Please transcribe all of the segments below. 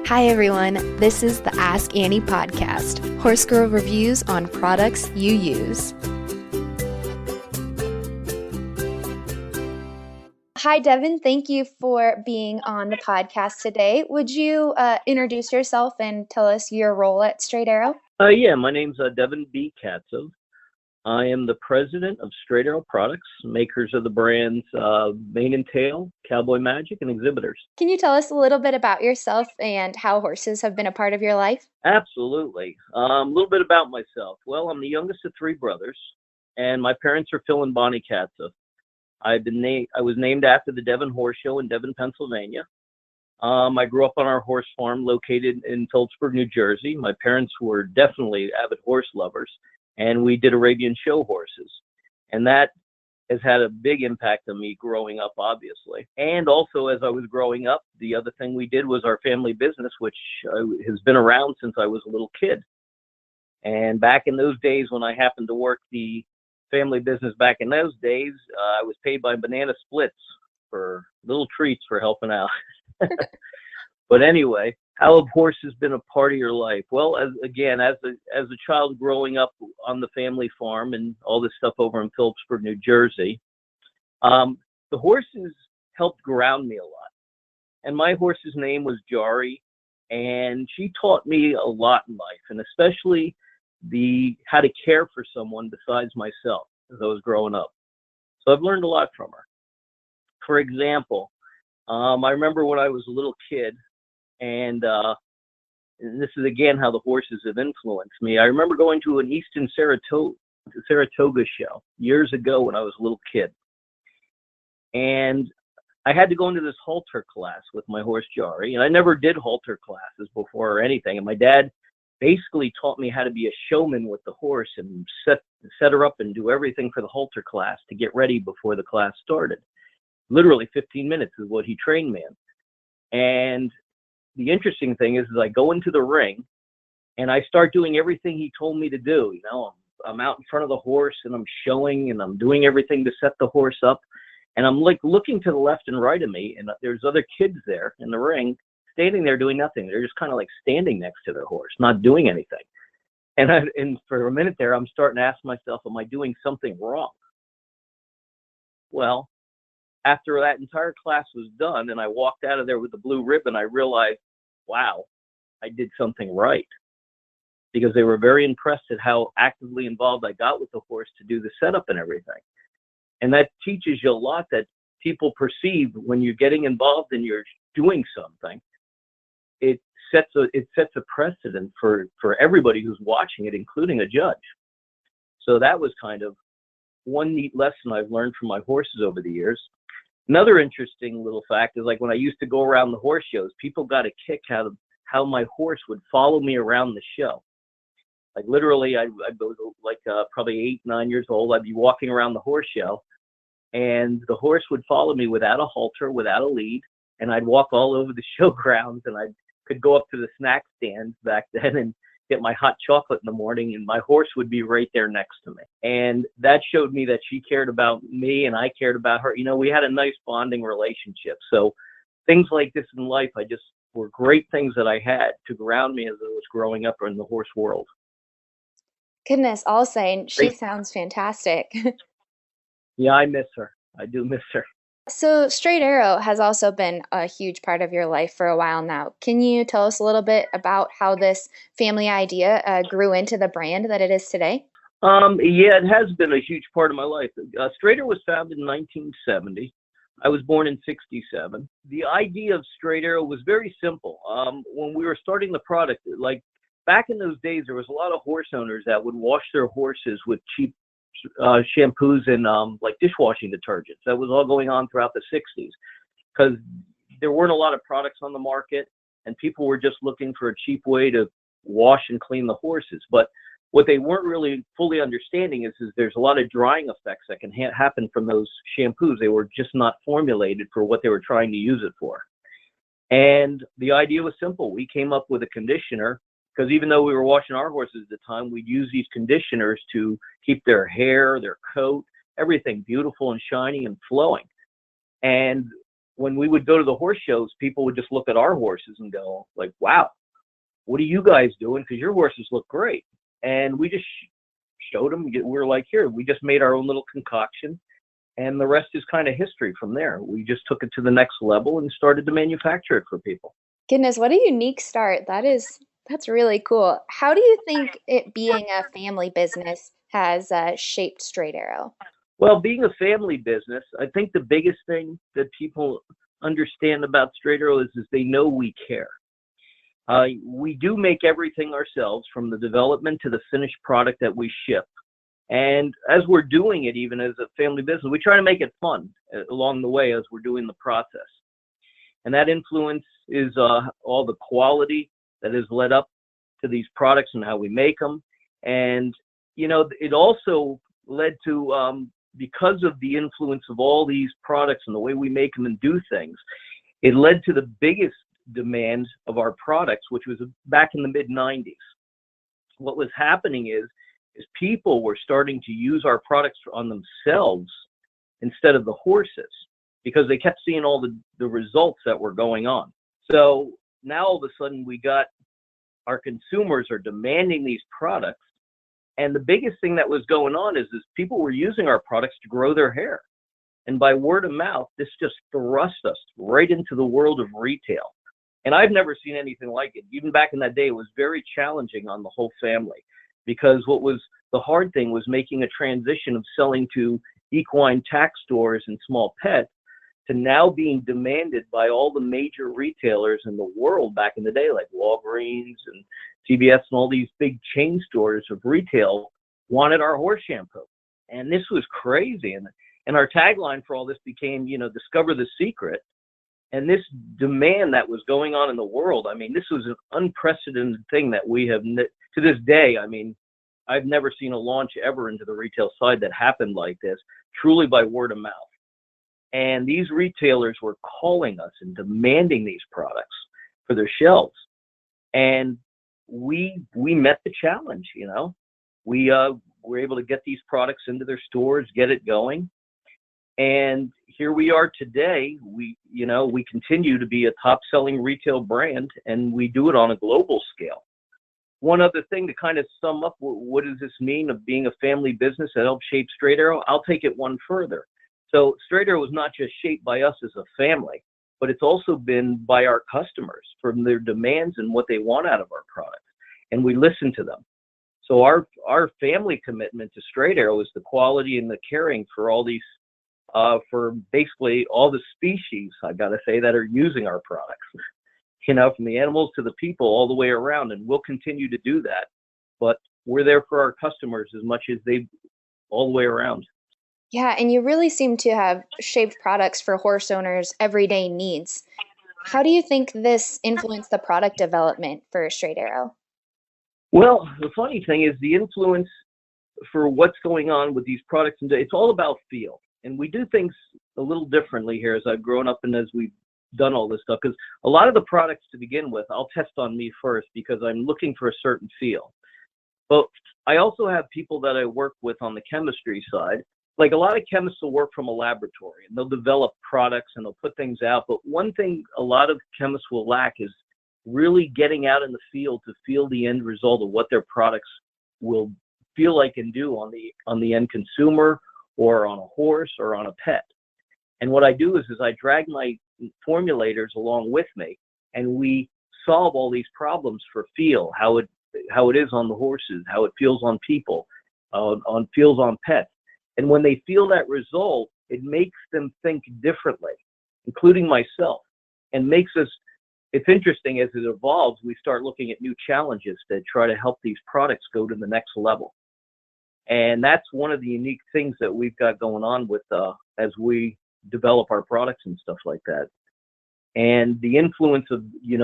Hi everyone, this is the Ask Annie podcast, Horse Girl reviews on products you use. Hi Devon, thank you for being on the podcast today. Would you introduce yourself and tell us your role at Straight Arrow? My name's Devon B. Katzev. I am the president of Straight Arrow Products, makers of the brands Mane and Tail, Cowboy Magic, and Exhibitors. Can you tell us a little bit about yourself and how horses have been a part of your life? Absolutely. A little bit about myself. Well, I'm the youngest of three brothers, and my parents are Phil and Bonnie Katzev. I was named after the Devon Horse Show in Devon, Pennsylvania. I grew up on our horse farm located in Phillipsburg, New Jersey. My parents were definitely avid horse lovers, and we did Arabian show horses. And that has had a big impact on me growing up, obviously. And also, as I was growing up, the other thing we did was our family business, which has been around since I was a little kid. And back in those days when I happened to work the family business back in those days, I was paid by banana splits for little treats for helping out. But anyway, how have horses been a part of your life? Well, as a child growing up on the family farm and all this stuff over in Phillipsburg, New Jersey, the horses helped ground me a lot. And my horse's name was Jari, and she taught me a lot in life, and especially how to care for someone besides myself as I was growing up. So I've learned a lot from her. For example, I remember when I was a little kid, and this is again how the horses have influenced me. I remember going to an Eastern Saratoga show years ago when I was a little kid, and I had to go into this halter class with my horse Jari, and I never did halter classes before or anything. And my dad basically taught me how to be a showman with the horse and set her up and do everything for the halter class to get ready before the class started. Literally 15 minutes is what he trained me in. And the interesting thing is I go into the ring and I start doing everything he told me to do. You know, I'm out in front of the horse and I'm showing and I'm doing everything to set the horse up. And I'm like looking to the left and right of me, and there's other kids there in the ring standing there doing nothing. They're just kind of like standing next to their horse, not doing anything. And for a minute there, I'm starting to ask myself, am I doing something wrong? Well, after that entire class was done and I walked out of there with the blue ribbon, I realized, wow, I did something right. Because they were very impressed at how actively involved I got with the horse to do the setup and everything. And that teaches you a lot that people perceive when you're getting involved and you're doing something. It sets a precedent for everybody who's watching it, including a judge. So that was kind of one neat lesson I've learned from my horses over the years. Another interesting little fact is like when I used to go around the horse shows, people got a kick out of how my horse would follow me around the show. Like literally, I was like probably 8, 9 years old. I'd be walking around the horse show, and the horse would follow me without a halter, without a lead, and I'd walk all over the show grounds, and I could go up to the snack stands back then and get my hot chocolate in the morning, and my horse would be right there next to me. And that showed me that she cared about me and I cared about her. You know, we had a nice bonding relationship. So things like this in life, were great things that I had to ground me as I was growing up in the horse world. Goodness, I'll say, she sounds fantastic. Yeah, I miss her. I do miss her. So Straight Arrow has also been a huge part of your life for a while now. Can you tell us a little bit about how this family idea grew into the brand that it is today? Yeah, it has been a huge part of my life. Straight Arrow was founded in 1970. I was born in 67. The idea of Straight Arrow was very simple. When we were starting the product, like back in those days, there was a lot of horse owners that would wash their horses with cheap shampoos and like dishwashing detergents. That was all going on throughout the 60s because there weren't a lot of products on the market and people were just looking for a cheap way to wash and clean the horses. But what they weren't really fully understanding is there's a lot of drying effects that can happen from those shampoos. They were just not formulated for what they were trying to use it for. And the idea was simple. We came up with a conditioner because even though we were washing our horses at the time, we'd use these conditioners to keep their hair, their coat, everything beautiful and shiny and flowing. And when we would go to the horse shows, people would just look at our horses and go like, wow, what are you guys doing? Because your horses look great. And we just showed them. We were like, here, we just made our own little concoction. And the rest is kind of history from there. We just took it to the next level and started to manufacture it for people. Goodness, what a unique start. That's really cool. How do you think it being a family business has shaped Straight Arrow? Well, being a family business, I think the biggest thing that people understand about Straight Arrow is they know we care. We do make everything ourselves, from the development to the finished product that we ship. And as we're doing it, even as a family business, we try to make it fun along the way as we're doing the process. And that influence is all the quality that has led up to these products and how we make them. And, it also led to, because of the influence of all these products and the way we make them and do things, it led to the biggest demand of our products, which was back in the mid-90s. What was happening is people were starting to use our products on themselves instead of the horses, because they kept seeing all the results that were going on. So now all of a sudden we got our consumers are demanding these products. And the biggest thing that was going on is people were using our products to grow their hair. And by word of mouth, this just thrust us right into the world of retail. And I've never seen anything like it. Even back in that day, it was very challenging on the whole family, because what was the hard thing was making a transition of selling to equine tack stores and small pets to now being demanded by all the major retailers in the world back in the day, like Walgreens and CVS and all these big chain stores of retail wanted our horse shampoo. And this was crazy. And our tagline for all this became, discover the secret. And this demand that was going on in the world, this was an unprecedented thing that we have, to this day, I've never seen a launch ever into the retail side that happened like this, truly by word of mouth. And these retailers were calling us and demanding these products for their shelves. And we met the challenge, We were able to get these products into their stores, get it going. And here we are today. We continue to be a top-selling retail brand, and we do it on a global scale. One other thing to kind of sum up, what does this mean of being a family business that helped shape Straight Arrow? I'll take it one further. So Straight Arrow was not just shaped by us as a family, but it's also been by our customers from their demands and what they want out of our products. And we listen to them. So our family commitment to Straight Arrow is the quality and the caring for all these, for basically all the species, I got to say, that are using our products, from the animals to the people all the way around. And we'll continue to do that. But we're there for our customers as much as they all the way around. Yeah, and you really seem to have shaped products for horse owners' everyday needs. How do you think this influenced the product development for Straight Arrow? Well, the funny thing is the influence for what's going on with these products, and it's all about feel. And we do things a little differently here as I've grown up and as we've done all this stuff, because a lot of the products to begin with, I'll test on me first because I'm looking for a certain feel. But I also have people that I work with on the chemistry side. Like a lot of chemists will work from a laboratory and they'll develop products and they'll put things out. But one thing a lot of chemists will lack is really getting out in the field to feel the end result of what their products will feel like and do on the end consumer or on a horse or on a pet. And what I do is I drag my formulators along with me, and we solve all these problems for feel, how it is on the horses, how it feels on people, feels on pets. And when they feel that result, it makes them think differently, including myself, and it's interesting as it evolves, we start looking at new challenges to try to help these products go to the next level. And that's one of the unique things that we've got going on with as we develop our products and stuff like that. And the influence of,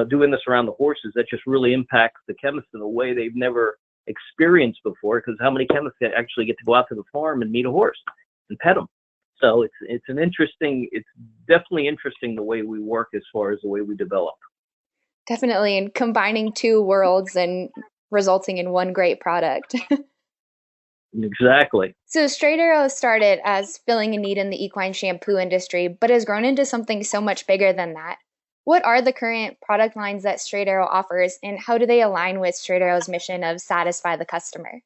doing this around the horses, that just really impacts the chemists in a way they've never experienced before, because how many chemists actually get to go out to the farm and meet a horse and pet them? So it's definitely interesting the way we work as far as the way we develop. Definitely, and combining two worlds and resulting in one great product. Exactly. So Straight Arrow started as filling a need in the equine shampoo industry, but has grown into something so much bigger than that. What are the current product lines that Straight Arrow offers, and how do they align with Straight Arrow's mission of satisfy the customer?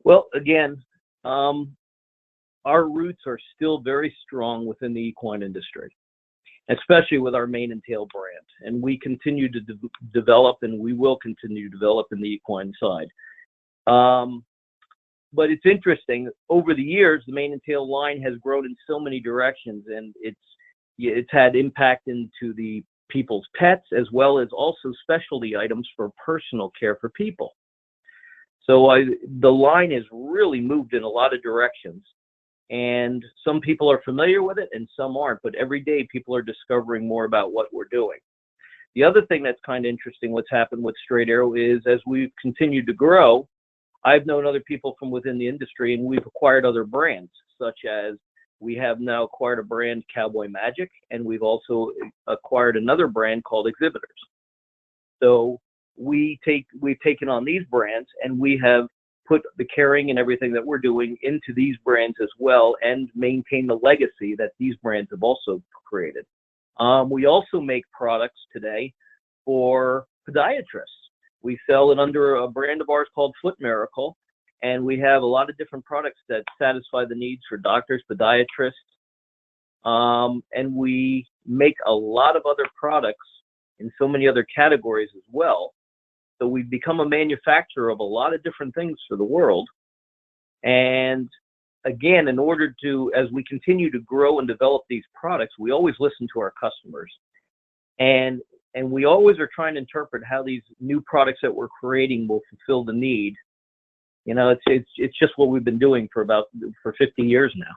Well, again, um, our roots are still very strong within the equine industry, especially with our mane and tail brand. And we continue to develop, and we will continue to develop in the equine side. Um, but it's interesting. Over the years, the mane and tail line has grown in so many directions, and it's had impact into the people's pets as well as also specialty items for personal care for people. So the line has really moved in a lot of directions, and some people are familiar with it and some aren't. But every day, people are discovering more about what we're doing. The other thing that's kind of interesting, what's happened with Straight Arrow, is as we've continued to grow, I've known other people from within the industry, and we've acquired other brands, such as we have now acquired a brand, Cowboy Magic, and we've also acquired another brand called Exhibitors. So we've taken on these brands, and we have put the caring and everything that we're doing into these brands as well, and maintain the legacy that these brands have also created. We also make products today for podiatrists. We sell it under a brand of ours called Foot Miracle, and we have a lot of different products that satisfy the needs for doctors, podiatrists, and we make a lot of other products in so many other categories as well. So we've become a manufacturer of a lot of different things for the world. And again, in order to, as we continue to grow and develop these products, we always listen to our customers. And we always are trying to interpret how these new products that we're creating will fulfill the need. You know, it's just what we've been doing for 50 years now.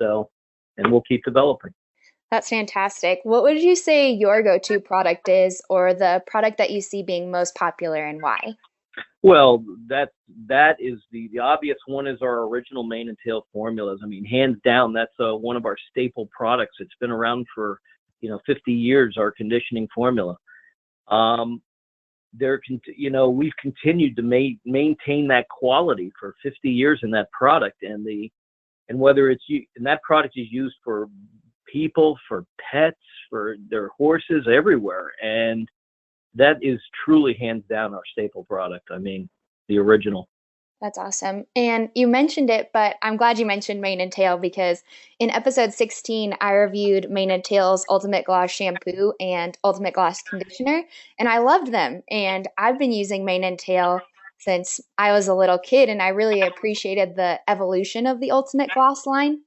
So, and we'll keep developing. That's fantastic. What would you say your go-to product is, or the product that you see being most popular, and why? Well, that is the obvious one is our original mane and tail formulas. I mean, hands down, that's one of our staple products. It's been around for 50 years. Our conditioning formula. We've continued to maintain that quality for 50 years in that product, and whether and that product is used for people, for pets, for their horses, everywhere, and that is truly hands down our staple product. I mean, the original. That's awesome. And you mentioned it, but I'm glad you mentioned Mane and Tail because in episode 16, I reviewed Mane and Tail's Ultimate Gloss Shampoo and Ultimate Gloss Conditioner, and I loved them. And I've been using Mane and Tail since I was a little kid, and I really appreciated the evolution of the Ultimate Gloss line.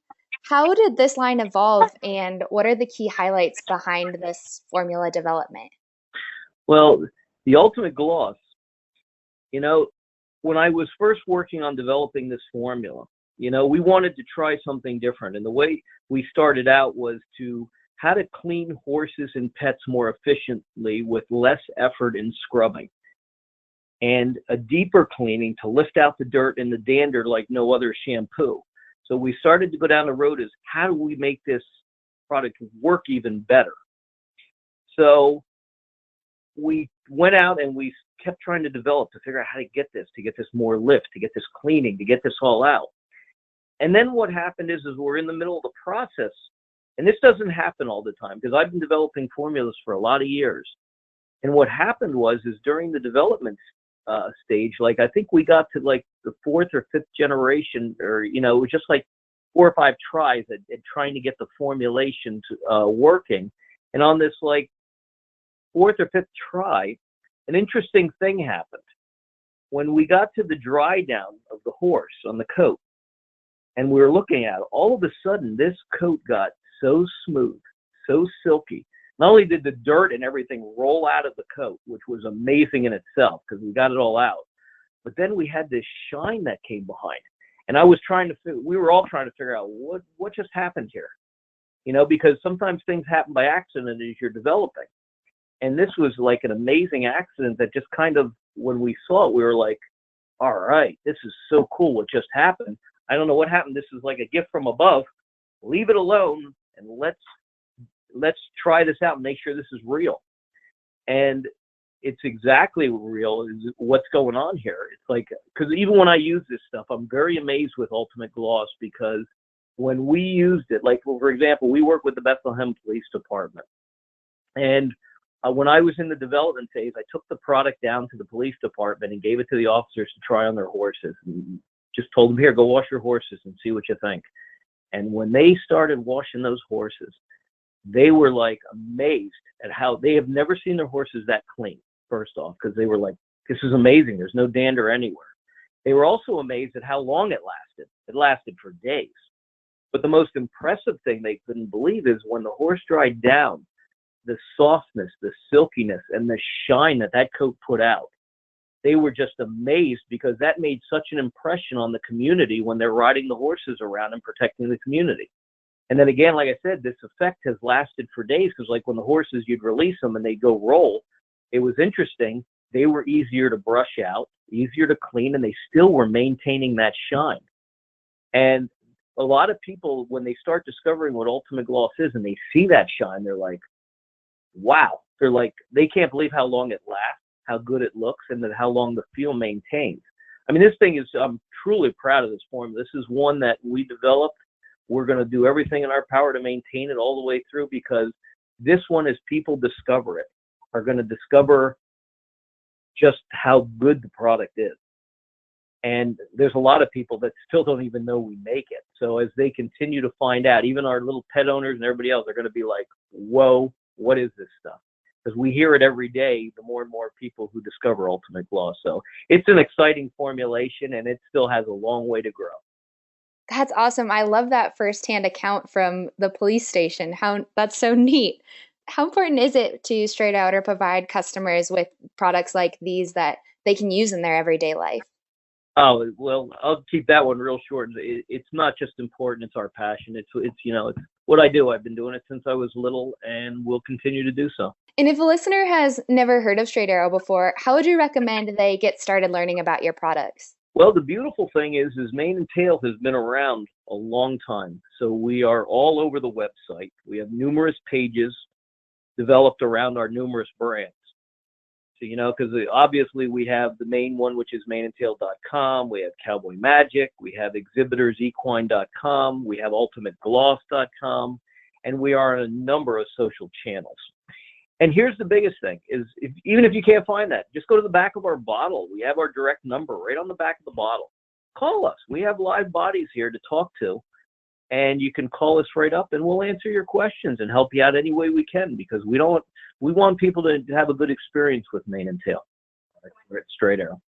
How did this line evolve, and what are the key highlights behind this formula development? Well, the Ultimate Gloss, you know, when I was first working on developing this formula, we wanted to try something different. And the way we started out was how to clean horses and pets more efficiently with less effort in scrubbing, and a deeper cleaning to lift out the dirt and the dander like no other shampoo. So we started to go down the road as how do we make this product work even better? So we went out and we kept trying to develop to figure out how to get this more lift, to get this cleaning, to get this all out. And then what happened is we're in the middle of the process, and this doesn't happen all the time because I've been developing formulas for a lot of years. And what happened is during the development stage, like I think we got to like the fourth or fifth generation, or it was just like 4 or 5 tries at trying to get the formulation working. And on this like fourth or fifth try, an interesting thing happened. When we got to the dry down of the horse on the coat, and we were looking at it, all of a sudden this coat got so smooth, so silky. Not only did the dirt and everything roll out of the coat, which was amazing in itself because we got it all out, but then we had this shine that came behind. And we were all trying to figure out what just happened here, because sometimes things happen by accident as you're developing. And this was like an amazing accident that just kind of, when we saw it, we were like, all right, this is so cool what just happened. I don't know what happened. This is like a gift from above. Leave it alone and let's try this out and make sure this is real. And it's exactly real is what's going on here. It's like, because even when I use this stuff, I'm very amazed with Ultimate Gloss, because when we used it, like, well, for example, we work with the Bethlehem Police Department. And when I was in the development phase, I took the product down to the police department and gave it to the officers to try on their horses. And just told them, here, go wash your horses and see what you think. And when they started washing those horses, they were like amazed at how they have never seen their horses that clean, first off, because they were like, this is amazing. There's no dander anywhere. They were also amazed at how long it lasted. It lasted for days. But the most impressive thing they couldn't believe is when the horse dried down, the softness, the silkiness, and the shine that that coat put out. They were just amazed, because that made such an impression on the community when they're riding the horses around and protecting the community. And then again, like I said, this effect has lasted for days, because like when the horses, you'd release them and they'd go roll, it was interesting. They were easier to brush out, easier to clean, and they still were maintaining that shine. And a lot of people, when they start discovering what Ultimate Gloss is and they see that shine, they're like, wow. They're like, they can't believe how long it lasts, how good it looks, and then how long the feel maintains. I mean, this thing is, I'm truly proud of this formula. This is one that we developed. We're going to do everything in our power to maintain it all the way through, because this one, as people discover it, are going to discover just how good the product is. And there's a lot of people that still don't even know we make it. So as they continue to find out, even our little pet owners and everybody else are going to be like, whoa, what is this stuff? Because we hear it every day, the more and more people who discover Ultimate Gloss. So it's an exciting formulation, and it still has a long way to grow. That's awesome. I love that firsthand account from the police station. That's so neat. How important is it to straight out or provide customers with products like these that they can use in their everyday life? Oh, well, I'll keep that one real short. It's not just important, it's our passion. It's it's what I do. I've been doing it since I was little, and will continue to do so. And if a listener has never heard of Straight Arrow before, how would you recommend they get started learning about your products? Well, the beautiful thing is Mane and Tail has been around a long time. So we are all over the website. We have numerous pages developed around our numerous brands. So, because obviously we have the main one, which is maneandtail.com. We have Cowboy Magic. We have exhibitorsequine.com. We have ultimategloss.com. And we are on a number of social channels. And here's the biggest thing is, even if you can't find that, just go to the back of our bottle. We have our direct number right on the back of the bottle. Call us. We have live bodies here to talk to. And you can call us right up, and we'll answer your questions and help you out any way we can, because we want people to have a good experience with Mane and Tail. We're at Straight Arrow,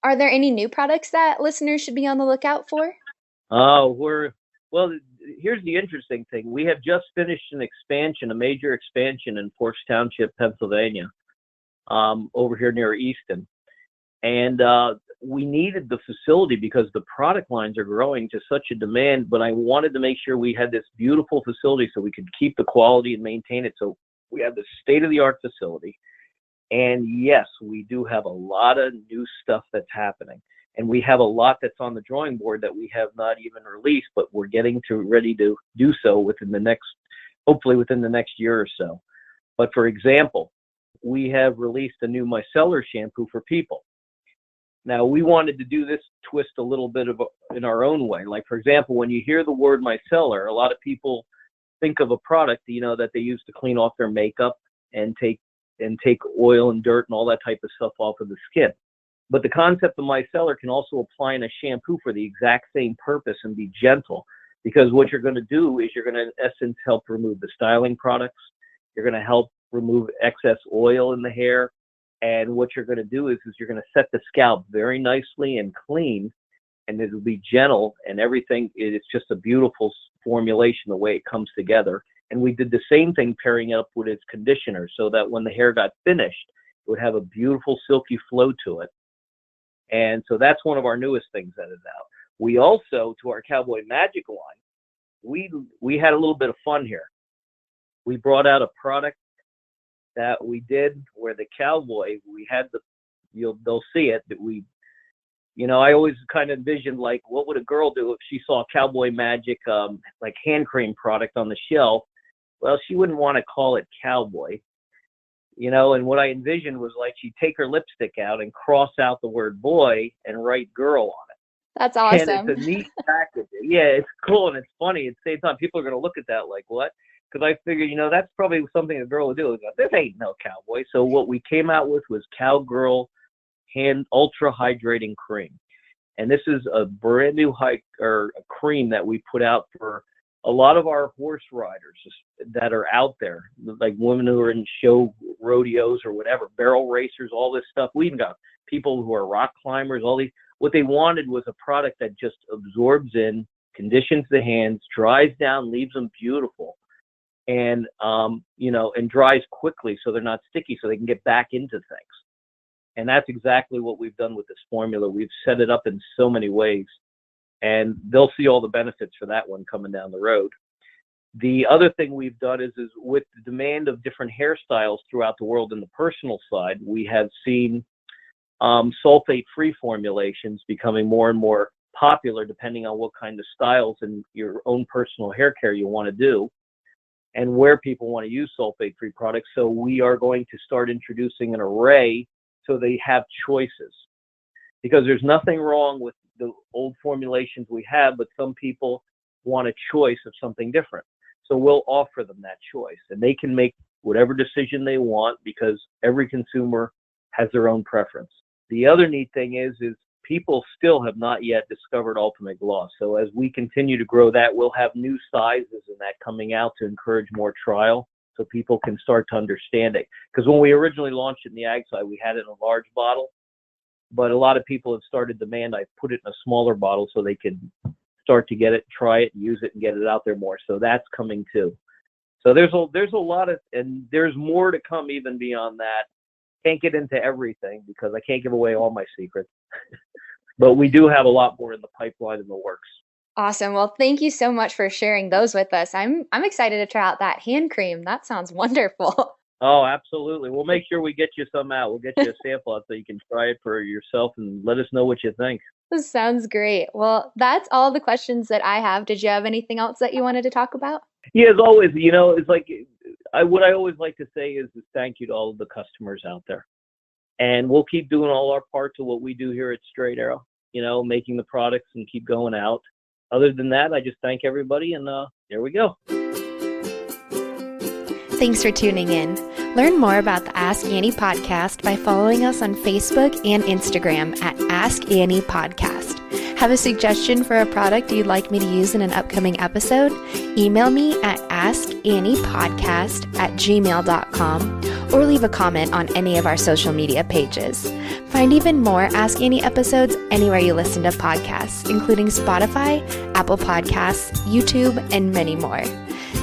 Are there any new products that listeners should be on the lookout for? Oh, well, here's the interesting thing. We have just finished a major expansion in Porch Township, Pennsylvania, over here near Easton. And we needed the facility because the product lines are growing to such a demand, but I wanted to make sure we had this beautiful facility so we could keep the quality and maintain it. So we have this state-of-the-art facility. And yes, we do have a lot of new stuff that's happening. And we have a lot that's on the drawing board that we have not even released, but we're getting ready to do so hopefully within the next year or so. But for example, we have released a new micellar shampoo for people. Now, we wanted to do this twist a little bit in our own way. Like, for example, when you hear the word micellar, a lot of people think of a product, that they use to clean off their makeup and take oil and dirt and all that type of stuff off of the skin. But the concept of micellar can also apply in a shampoo for the exact same purpose and be gentle, because what you're going to do is you're going to, in essence, help remove the styling products. You're going to help remove excess oil in the hair. And what you're going to do is you're going to set the scalp very nicely and clean, and it'll be gentle and everything. It's just a beautiful formulation the way it comes together. And we did the same thing pairing it up with its conditioner, so that when the hair got finished, it would have a beautiful silky flow to it. And so that's one of our newest things that is out. We also, to our Cowboy Magic line, we had a little bit of fun here. We brought out a product that we did where the cowboy, they'll see it, that I always kind of envisioned, like, what would a girl do if she saw Cowboy Magic, like hand cream product on the shelf? Well, she wouldn't want to call it Cowboy. And what I envisioned was like she'd take her lipstick out and cross out the word boy and write girl on it. That's And awesome. it's a neat package. Yeah, it's cool and it's funny. At the same time, people are going to look at that like, what? Because I figured, that's probably something a girl would do. Go, this ain't no cowboy. So what we came out with was Cowgirl Hand Ultra Hydrating Cream. And this is a brand new a cream that we put out for a lot of our horse riders that are out there, like women who are in show rodeos or whatever, barrel racers, all this stuff. We even got people who are rock climbers, all these. What they wanted was a product that just absorbs in, conditions the hands, dries down, leaves them beautiful, and and dries quickly so they're not sticky, so they can get back into things. And that's exactly what we've done with this formula. We've set it up in so many ways, and they'll see all the benefits for that one coming down the road. The other thing we've done is with the demand of different hairstyles throughout the world in the personal side, we have seen sulfate-free formulations becoming more and more popular depending on what kind of styles and your own personal hair care you want to do and where people want to use sulfate-free products. So we are going to start introducing an array so they have choices, because there's nothing wrong with the old formulations we have, but some people want a choice of something different. So we'll offer them that choice, and they can make whatever decision they want because every consumer has their own preference. The other neat thing is people still have not yet discovered Ultimate Gloss. So as we continue to grow that, we'll have new sizes in that coming out to encourage more trial so people can start to understand it. Because when we originally launched it in the ag side, we had it in a large bottle, but a lot of people have started demand. I put it in a smaller bottle so they can start to get it, try it, use it, and get it out there more. So that's coming too. So there's a lot of, and there's more to come even beyond that. Can't get into everything because I can't give away all my secrets, but we do have a lot more in the pipeline in the works. Awesome. Well, thank you so much for sharing those with us. I'm excited to try out that hand cream. That sounds wonderful. Oh, absolutely. We'll make sure we get you some out. We'll get you a sample out so you can try it for yourself and let us know what you think. This sounds great. Well, that's all the questions that I have. Did you have anything else that you wanted to talk about? Yeah, as always, it's like what I always like to say is thank you to all of the customers out there. And we'll keep doing all our part to what we do here at Straight Arrow, making the products and keep going out. Other than that, I just thank everybody, and there we go. Thanks for tuning in. Learn more about the Ask Annie podcast by following us on Facebook and Instagram at Ask Annie Podcast. Have a suggestion for a product you'd like me to use in an upcoming episode? Email me at askanniepodcast@gmail.com or leave a comment on any of our social media pages. Find even more Ask Annie episodes anywhere you listen to podcasts, including Spotify, Apple Podcasts, YouTube, and many more.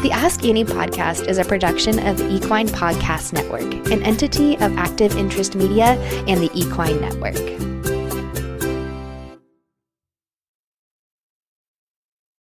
The Ask Annie podcast is a production of the Equine Podcast Network, an entity of Active Interest Media and the Equine Network.